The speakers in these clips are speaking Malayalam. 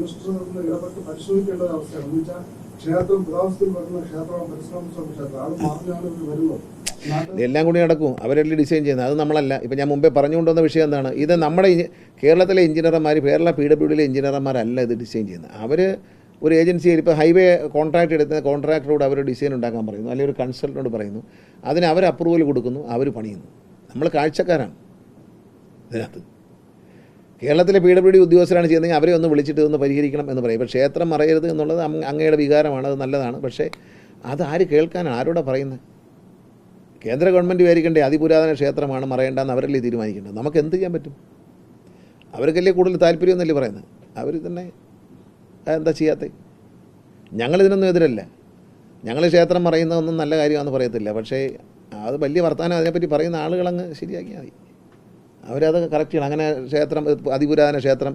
മിനിസ്റ്റർ ഇടപെട്ട് പരിശോധിക്കേണ്ട അവസ്ഥയാണ്. എന്ന് വെച്ചാൽ ക്ഷേത്രം പുരാവസ്ഥയിൽ വരുന്ന ക്ഷേത്രം പരിശ്രമിച്ച ക്ഷേത്രം അത് മാറിയാണ് ഇത് വരുന്നത്. എല്ലാം കൂടി നടക്കും. അവരല്ലേ ഡിസൈൻ ചെയ്യുന്നത്, അത് നമ്മളല്ല. ഇപ്പം ഞാൻ മുമ്പേ പറഞ്ഞുകൊണ്ടുവന്ന വിഷയം എന്താണ്, ഇത് നമ്മുടെ കേരളത്തിലെ എഞ്ചിനീയർമാർ, കേരള PWDയിലെ എഞ്ചിനീയർമാരല്ല ഇത് ഡിസൈൻ ചെയ്യുന്നത്. അവർ ഒരു ഏജൻസിയിൽ ഇപ്പോൾ ഹൈവേ കോൺട്രാക്ട് എടുക്കുന്ന കോൺട്രാക്ടറോട് അവർ ഡിസൈൻ ഉണ്ടാക്കാൻ പറയുന്നു, അല്ലെങ്കിൽ ഒരു കൺസൾട്ടനോട് പറയുന്നു, അതിന് അവർ അപ്രൂവൽ കൊടുക്കുന്നു, അവർ പണിയുന്നു. നമ്മൾ കാഴ്ചക്കാരാണ് ഇതിനകത്ത്. കേരളത്തിലെ PWD ഉദ്യോഗസ്ഥരാണ് ചെയ്യുന്നതെങ്കിൽ അവരെ ഒന്ന് വിളിച്ചിട്ട് ഒന്ന് പരിഹരിക്കണം എന്ന് പറയും. ഇപ്പോൾ ക്ഷേത്രം മറയരുത് എന്നുള്ളത് അങ്ങയുടെ വികാരമാണ്, അത് നല്ലതാണ്. പക്ഷേ അത് ആര് കേൾക്കാനാണ്, ആരോടാണ് പറയുന്നത്? കേന്ദ്ര ഗവൺമെൻറ് വിചാരിക്കേണ്ടേ അതിപുരാതന ക്ഷേത്രമാണ് മറയേണ്ടെന്ന് അവരല്ലേ തീരുമാനിക്കേണ്ടത്. നമുക്ക് എന്ത് ചെയ്യാൻ പറ്റും? അവർക്കല്ലേ കൂടുതൽ താല്പര്യം എന്നല്ലേ പറയുന്നത്. അവർ തന്നെ എന്താ ചെയ്യാത്തത്? ഞങ്ങളിതിനൊന്നും എതിരല്ല. ഞങ്ങൾ ക്ഷേത്രം മറയുന്നതൊന്നും നല്ല കാര്യമാണെന്ന് പറയത്തില്ല. പക്ഷേ അത് വലിയ വർത്തമാനം അതിനെപ്പറ്റി പറയുന്ന ആളുകളങ്ങ് ശരിയാക്കിയാൽ മതി. അവരത് കറക്റ്റ് ചെയ്യണം. അങ്ങനെ ക്ഷേത്രം അതിപുരാതന ക്ഷേത്രം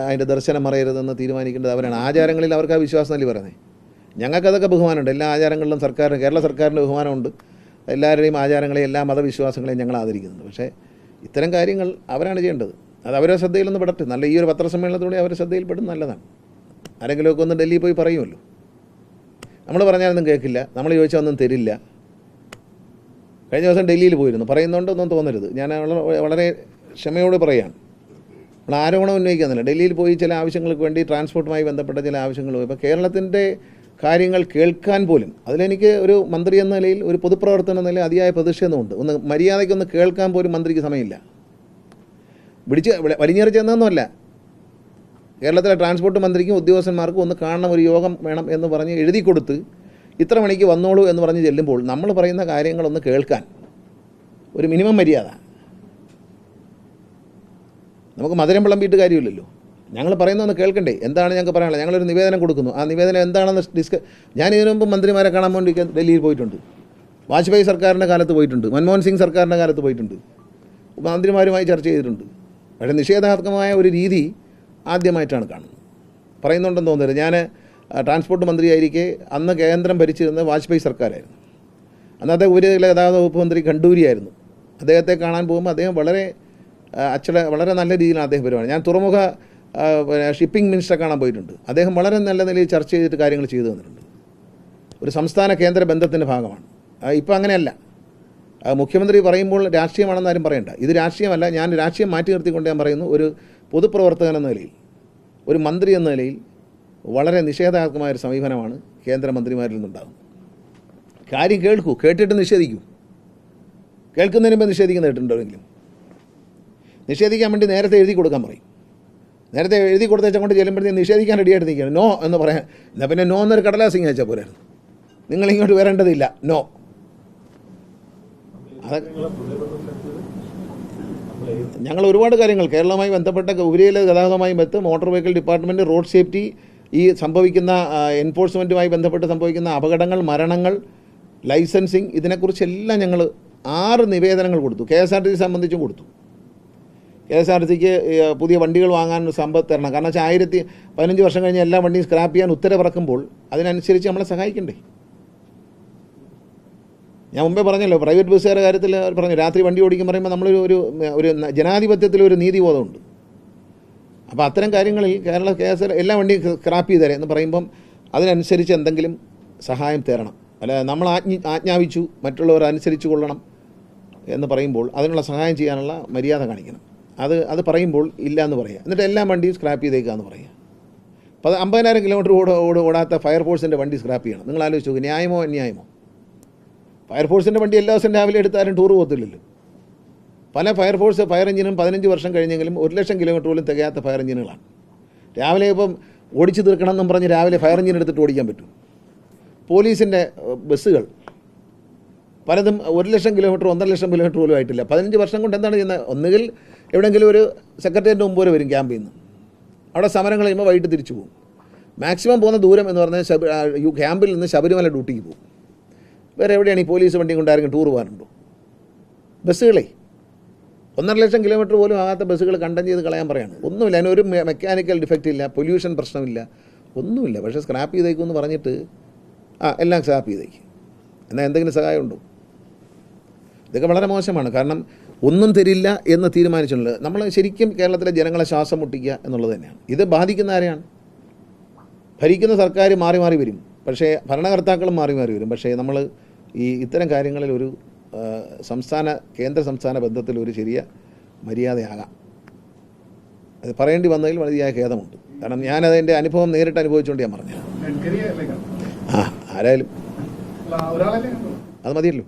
അതിൻ്റെ ദർശനം മറയരുതെന്ന് തീരുമാനിക്കേണ്ടത് അവരാണ്. ആചാരങ്ങളിൽ അവർക്ക് ആ വിശ്വാസം അല്ലേ പറയുന്നത്. ഞങ്ങൾക്കതൊക്കെ ബഹുമാനമുണ്ട്. എല്ലാ ആചാരങ്ങളിലും കേരള സർക്കാരിൻ്റെ ബഹുമാനമുണ്ട്. എല്ലാവരുടെയും ആചാരങ്ങളെയും എല്ലാ മതവിശ്വാസങ്ങളെയും ഞങ്ങൾ ആദരിക്കുന്നുണ്ട്. പക്ഷേ ഇത്തരം കാര്യങ്ങൾ അവരാണ് ചെയ്യേണ്ടത്. അത് അവരുടെ ശ്രദ്ധയിലൊന്ന് പെടട്ടെ. നല്ല ഈ ഒരു പത്രസമ്മേളനത്തോടെ അവരുടെ ശ്രദ്ധയിൽപ്പെടും, നല്ലതാണ്. ആരെങ്കിലുമൊക്കെ ഒന്ന് ഡൽഹിയിൽ പോയി പറയുമല്ലോ. നമ്മൾ പറഞ്ഞാലൊന്നും കേൾക്കില്ല, നമ്മൾ ചോദിച്ചാൽ ഒന്നും തരില്ല. കഴിഞ്ഞ ദിവസം ഡൽഹിയിൽ പോയിരുന്നു, പറയുന്നുണ്ടൊന്നും തോന്നരുത്. ഞാൻ വളരെ ക്ഷമയോട് പറയുകയാണ്. നമ്മൾ ആരോപണം ഉന്നയിക്കുന്നില്ല. ഡൽഹിയിൽ പോയി ചില ആവശ്യങ്ങൾക്ക് വേണ്ടി ട്രാൻസ്പോർട്ടുമായി ബന്ധപ്പെട്ട ചില ആവശ്യങ്ങൾ പോയി. ഇപ്പോൾ കേരളത്തിൻ്റെ കാര്യങ്ങൾ കേൾക്കാൻ പോലും അതിലെനിക്ക് ഒരു മന്ത്രി എന്ന നിലയിൽ, ഒരു പൊതുപ്രവർത്തനം എന്ന നിലയിൽ അതിയായ പ്രതിഷേധമുണ്ട്. ഒന്ന് മര്യാദയ്ക്കൊന്ന് കേൾക്കാൻ പോലും മന്ത്രിക്ക് സമയമില്ല. വലിഞ്ഞെറിച്ചെന്നൊന്നുമല്ല, കേരളത്തിലെ ട്രാൻസ്പോർട്ട് മന്ത്രിക്കും ഉദ്യോഗസ്ഥന്മാർക്കും ഒന്ന് കാണണം, ഒരു യോഗം വേണം എന്ന് പറഞ്ഞ് എഴുതി കൊടുത്ത് ഇത്ര മണിക്ക് വന്നോളൂ എന്ന് പറഞ്ഞ് ചെല്ലുമ്പോൾ നമ്മൾ പറയുന്ന കാര്യങ്ങളൊന്ന് കേൾക്കാൻ ഒരു മിനിമം മര്യാദ. നമുക്ക് മധുരം വിളമ്പിയിട്ട് കാര്യമില്ലല്ലോ. ഞങ്ങൾ പറയുന്നതൊന്ന് കേൾക്കണ്ടേ? എന്താണ് ഞങ്ങൾക്ക് പറയാനുള്ളത്? ഞങ്ങളൊരു നിവേദനം കൊടുക്കുന്നു. ആ നിവേദനം എന്താണെന്ന് ഞാൻ ഇതിനു മുമ്പ് മന്ത്രിമാരെ കാണാൻ വേണ്ടി ഡൽഹിയിൽ പോയിട്ടുണ്ട്. വാജ്പേയി സർക്കാരിൻ്റെ കാലത്ത് പോയിട്ടുണ്ട്, മൻമോഹൻ സിംഗ് സർക്കാരിൻ്റെ കാലത്ത് പോയിട്ടുണ്ട്, മന്ത്രിമാരുമായി ചർച്ച ചെയ്തിട്ടുണ്ട്. പക്ഷേ നിഷേധാത്മകമായ ഒരു രീതി ആദ്യമായിട്ടാണ് കാണുന്നത്. പറയുന്നുണ്ടെന്ന് തോന്നരുത്. ഞാൻ ട്രാൻസ്പോർട്ട് മന്ത്രിയായിരിക്കെ അന്ന് കേന്ദ്രം ഭരിച്ചിരുന്നത് വാജ്പേയി സർക്കാരായിരുന്നു. അന്നത്തെ ഉപരിതല ഗതാഗത വകുപ്പ് മന്ത്രി ഖണ്ഡൂരിയായിരുന്നു. അദ്ദേഹത്തെ കാണാൻ പോകുമ്പോൾ അദ്ദേഹം വളരെ നല്ല രീതിയിലാണ് അദ്ദേഹം പെരുമാറുന്നത്. ഞാൻ തുറമുഖ ഷിപ്പിംഗ് മിനിസ്റ്ററെ കാണാൻ പോയിട്ടുണ്ട്. അദ്ദേഹം വളരെ നല്ല നിലയിൽ ചർച്ച ചെയ്തിട്ട് കാര്യങ്ങൾ ചെയ്തു തന്നിട്ടുണ്ട്. ഒരു സംസ്ഥാന കേന്ദ്ര ബന്ധത്തിൻ്റെ ഭാഗമാണ്. ഇപ്പോൾ അങ്ങനെയല്ല. മുഖ്യമന്ത്രി പറയുമ്പോൾ രാഷ്ട്രീയമാണെന്ന് ആരും പറയണ്ട. ഇത് രാഷ്ട്രീയമല്ല. ഞാൻ രാഷ്ട്രീയം മാറ്റി നിർത്തിക്കൊണ്ട് ഞാൻ പറയുന്നു, ഒരു പൊതുപ്രവർത്തകൻ എന്ന നിലയിൽ, ഒരു മന്ത്രി എന്ന നിലയിൽ വളരെ നിഷേധാത്മകമായൊരു സമീപനമാണ് കേന്ദ്രമന്ത്രിമാരിൽ നിന്നുണ്ടാകുന്നത്. കാര്യം കേൾക്കൂ, കേട്ടിട്ട് നിഷേധിക്കൂ. കേൾക്കുന്നതിന് മുമ്പ് നിഷേധിക്കുന്ന കേട്ടിട്ടുണ്ടെങ്കിലും നിഷേധിക്കാൻ വേണ്ടി നേരത്തെ എഴുതി കൊടുക്കാൻ പറയും. നേരത്തെ എഴുതി കൊടുത്തേച്ചാൽ കൊണ്ട് ചെല്ലുമ്പോഴത്തേക്ക് നിഷേധിക്കാൻ റെഡിയായിട്ട് നിൽക്കുകയാണ്. നോ എന്ന് പറയാൻ. എന്നാൽ പിന്നെ നോ എന്നൊരു കടലാസിങ് അയച്ചാൽ പോരായിരുന്നു. നിങ്ങളിങ്ങോട്ട് വരേണ്ടതില്ല, നോ. ഞങ്ങൾ ഒരുപാട് കാര്യങ്ങൾ കേരളവുമായി ബന്ധപ്പെട്ട ഉപരിതല ഗതാഗതവുമായി motor vehicle department, road safety, ഈ സംഭവിക്കുന്ന എൻഫോഴ്സ്മെൻറ്റുമായി ബന്ധപ്പെട്ട് സംഭവിക്കുന്ന അപകടങ്ങൾ, മരണങ്ങൾ, ലൈസൻസിങ്, ഇതിനെക്കുറിച്ചെല്ലാം ഞങ്ങൾ 6 നിവേദനങ്ങൾ കൊടുത്തു. KSRTC സംബന്ധിച്ചും കൊടുത്തു. KSRTCക്ക് പുതിയ വണ്ടികൾ വാങ്ങാൻ സമ്പത്ത് തരണം. കാരണം വെച്ചാൽ 15 വർഷം കഴിഞ്ഞ് എല്ലാ വണ്ടിയും സ്ക്രാപ്പ് ചെയ്യാൻ ഉത്തരവിറക്കുമ്പോൾ അതിനനുസരിച്ച് നമ്മളെ സഹായിക്കണ്ടേ? ഞാൻ മുമ്പേ പറഞ്ഞല്ലോ, പ്രൈവറ്റ് ബസ്സുകാരുടെ കാര്യത്തിൽ പറഞ്ഞു, രാത്രി വണ്ടി ഓടിക്കും പറയുമ്പോൾ നമ്മളൊരു ഒരു ജനാധിപത്യത്തിലൊരു നീതിബോധമുണ്ട്. അപ്പോൾ അത്തരം കാര്യങ്ങളിൽ കേരള എല്ലാ വണ്ടിയും സ്ക്രാപ്പ് ചെയ്ത് തരാം എന്ന് പറയുമ്പം അതിനനുസരിച്ച് എന്തെങ്കിലും സഹായം തരണം. അല്ല, നമ്മൾ ആജ്ഞാപിച്ചു മറ്റുള്ളവർ അനുസരിച്ച് കൊള്ളണം എന്ന് പറയുമ്പോൾ അതിനുള്ള സഹായം ചെയ്യാനുള്ള മര്യാദ കാണിക്കണം. അത് പറയുമ്പോൾ ഇല്ല എന്ന് പറയുക. എന്നിട്ട് എല്ലാ വണ്ടിയും സ്ക്രാപ്പ് ചെയ്തേക്കുക എന്ന് പറയുക. അപ്പോൾ 50,000 കിലോമീറ്റർ ഓടാത്ത ഫയർഫോഴ്സിൻ്റെ വണ്ടി സ്ക്രാപ്പ് ചെയ്യണം. നിങ്ങൾ ആലോചിച്ച് നോക്കുക, ന്യായമോ അന്യായമോ? ഫയർഫോഴ്സിൻ്റെ വണ്ടി എല്ലാ ദിവസവും രാവിലെ എടുത്താലും ടൂർ പോകത്തില്ലല്ലോ. പല ഫയർ എഞ്ചിനും 15 വർഷം കഴിഞ്ഞെങ്കിലും 1,00,000 കിലോമീറ്റർ പോലും തികയാത്ത ഫയർ എഞ്ചിനുകളാണ്. രാവിലെ ഇപ്പം ഓടിച്ചു തീർക്കണം എന്നും പറഞ്ഞ് രാവിലെ ഫയർ എഞ്ചിൻ എടുത്തിട്ട് ഓടിക്കാൻ പറ്റും. പോലീസിൻ്റെ ബസ്സുകൾ പലതും 1,00,000 കിലോമീറ്റർ 1,50,000 കിലോമീറ്റർ പോലും ആയിട്ടില്ല. 15 വർഷം കൊണ്ട് എന്താണ് ചെയ്യുന്നത്? ഒന്നുകിൽ എവിടെയെങ്കിലും ഒരു സെക്രട്ടേറിയറ്റിൻ്റെ മുമ്പ് വരെ വരും ക്യാമ്പിൽ നിന്ന്. അവിടെ സമരങ്ങൾ കഴിയുമ്പോൾ വൈകിട്ട് തിരിച്ചു പോകും. മാക്സിമം പോകുന്ന ദൂരം എന്ന് പറഞ്ഞാൽ ക്യാമ്പിൽ നിന്ന് ശബരിമല ഡ്യൂട്ടിക്ക് പോകും. വേറെ എവിടെയാണ് ഈ പോലീസ് വണ്ടി കൊണ്ട് ആരെങ്കിലും ടൂർ പോകാറുണ്ടോ? ബസ്സുകളെ 1,50,000 കിലോമീറ്റർ പോലും ആകാത്ത ബസ്സുകൾ കണ്ടം ചെയ്ത് കളയാൻ പറയാണ്. ഒന്നുമില്ല, അതിനൊരു മെക്കാനിക്കൽ ഡിഫക്റ്റ് ഇല്ല, പൊല്യൂഷൻ പ്രശ്നമില്ല, ഒന്നുമില്ല. പക്ഷേ സ്ക്രാപ്പ് ചെയ്തേക്കുമെന്ന് പറഞ്ഞിട്ട് എല്ലാം സ്ക്രാപ്പ് ചെയ്തേക്ക്. എന്നാൽ എന്തെങ്കിലും സഹായമുണ്ടോ? ഇതൊക്കെ വളരെ മോശമാണ്. കാരണം ഒന്നും തരില്ല എന്ന് തീരുമാനിച്ചിട്ടുണ്ട്. നമ്മൾ ശരിക്കും കേരളത്തിലെ ജനങ്ങളെ ശ്വാസം മുട്ടിക്കുക എന്നുള്ളത് തന്നെയാണ്. ഇത് ബാധിക്കുന്ന ആരെയാണ്? ഭരിക്കുന്ന സർക്കാർ മാറി മാറി വരും, പക്ഷേ ഭരണകർത്താക്കളും മാറി മാറി വരും. പക്ഷേ നമ്മൾ ഇത്തരം കാര്യങ്ങളിൽ ഒരു കേന്ദ്ര സംസ്ഥാന ബന്ധത്തിൽ ഒരു ചെറിയ മര്യാദയാകാം. അത് പറയേണ്ടി വന്നതിൽ വലിയ ഖേദമുണ്ട്. കാരണം ഞാനതിൻ്റെ അനുഭവം നേരിട്ട് അനുഭവിച്ചുകൊണ്ട് ഞാൻ പറഞ്ഞു. ആരായാലും അത് മതിയല്ലോ.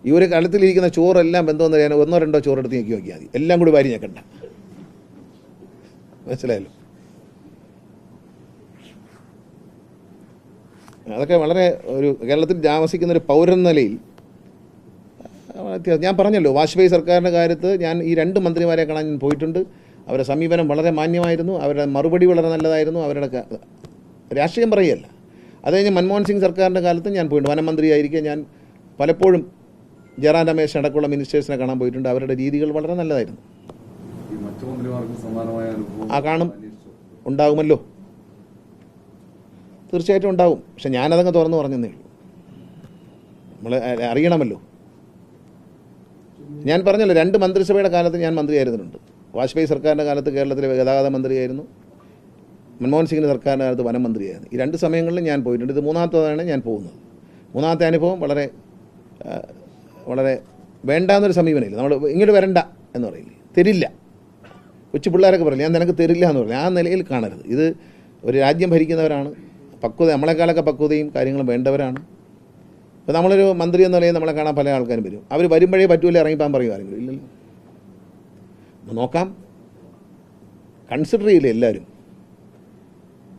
ഈ ഒരു കലത്തിലിരിക്കുന്ന ചോറെല്ലാം ബന്ധമെന്ന് പറയാൻ 1 2 ചോറെടുത്ത് ഞെക്കി നോക്കിയാൽ മതി, എല്ലാം കൂടി വാരി ഞെക്കണ്ട. മനസ്സിലായല്ലോ. അതൊക്കെ വളരെ ഒരു കേരളത്തിൽ താമസിക്കുന്ന ഒരു പൗരൻ നിലയിൽ ഞാൻ പറഞ്ഞല്ലോ, വാജ്പേയി സർക്കാരിൻ്റെ കാര്യത്ത് ഞാൻ ഈ 2 മന്ത്രിമാരെ കാണാൻ ഞാൻ പോയിട്ടുണ്ട്. അവരുടെ സമീപനം വളരെ മാന്യമായിരുന്നു, അവരുടെ മറുപടി വളരെ നല്ലതായിരുന്നു. അവരുടെ രാഷ്ട്രീയം പറയുകയല്ല. അത് കഴിഞ്ഞ് മൻമോഹൻ സിംഗ് സർക്കാരിൻ്റെ കാലത്ത് ഞാൻ പോയിട്ടുണ്ട്. വനമന്ത്രിയായിരിക്കെ ഞാൻ പലപ്പോഴും ജയറാം രമേശ് അടക്കമുള്ള മിനിസ്റ്റേഴ്സിനെ കാണാൻ പോയിട്ടുണ്ട്. അവരുടെ രീതികൾ വളരെ നല്ലതായിരുന്നു. കാണും, ഉണ്ടാകുമല്ലോ, തീർച്ചയായിട്ടും ഉണ്ടാകും. പക്ഷെ ഞാനതങ്ങ് തുറന്നു പറഞ്ഞതേ ഉള്ളൂ. നമ്മൾ അറിയണമല്ലോ. ഞാൻ പറഞ്ഞല്ലോ, 2 മന്ത്രിസഭയുടെ കാലത്ത് ഞാൻ മന്ത്രിയായിരുന്നുണ്ട്. വാജ്പേയി സർക്കാരിൻ്റെ കാലത്ത് കേരളത്തിലെ ഗതാഗത മന്ത്രിയായിരുന്നു, മൻമോഹൻ സിംഗിൻ്റെ സർക്കാരിൻ്റെ കാലത്ത് വനം മന്ത്രിയായിരുന്നു. ഈ 2 സമയങ്ങളിലും ഞാൻ പോയിട്ടുണ്ട്. ഇത് 3ാമത്തേതാണ് ഞാൻ പോകുന്നത്. 3ാമത്തെ അനുഭവം വളരെ വളരെ വേണ്ടാന്നൊരു സമീപനമില്ല. നമ്മൾ ഇങ്ങോട്ട് വരണ്ട എന്ന് പറയില്ലേ, തരില്ല. കൊച്ചു പിള്ളേരൊക്കെ പറയില്ല, ഞാൻ നിനക്ക് തരില്ല എന്ന് പറയില്ല. ആ നിലയിൽ കാണരുത്. ഇത് ഒരു രാജ്യം ഭരിക്കുന്നവരാണ്, പക്വത, നമ്മളെക്കാളൊക്കെ പക്വതയും കാര്യങ്ങളും വേണ്ടവരാണ്. ഇപ്പോൾ നമ്മളൊരു മന്ത്രി എന്ന നിലയിൽ നമ്മളെ കാണാൻ പല ആൾക്കാരും വരും. അവർ വരുമ്പോഴേ പറ്റൂല ഇറങ്ങിപ്പാൻ പറയും ആരെങ്കിലും, ഇല്ലല്ലോ. നോക്കാം, കൺസിഡർ ചെയ്യില്ല എല്ലാവരും.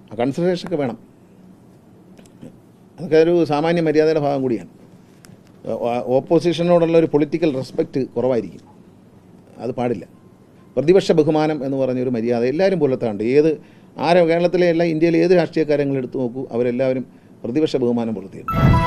ആ കൺസിഡറേഷനൊക്കെ വേണം. അതൊക്കെ ഒരു സാമാന്യ മര്യാദയുടെ ഭാഗം കൂടിയാണ്. ഓപ്പോസിഷനോടുള്ള ഒരു പൊളിറ്റിക്കൽ റെസ്പെക്റ്റ് കുറവായിരിക്കും, അത് പാടില്ല. പ്രതിപക്ഷ ബഹുമാനം എന്ന് പറഞ്ഞൊരു മര്യാദ എല്ലാവരും പുലർത്താറുണ്ട്. കേരളത്തിലെ ഇന്ത്യയിലെ ഏത് രാഷ്ട്രീയ കാര്യങ്ങൾ എടുത്തു നോക്കൂ, അവരെല്ലാവരും പ്രതിപക്ഷ ബഹുമാനം പുലർത്തിയിട്ടുണ്ട്.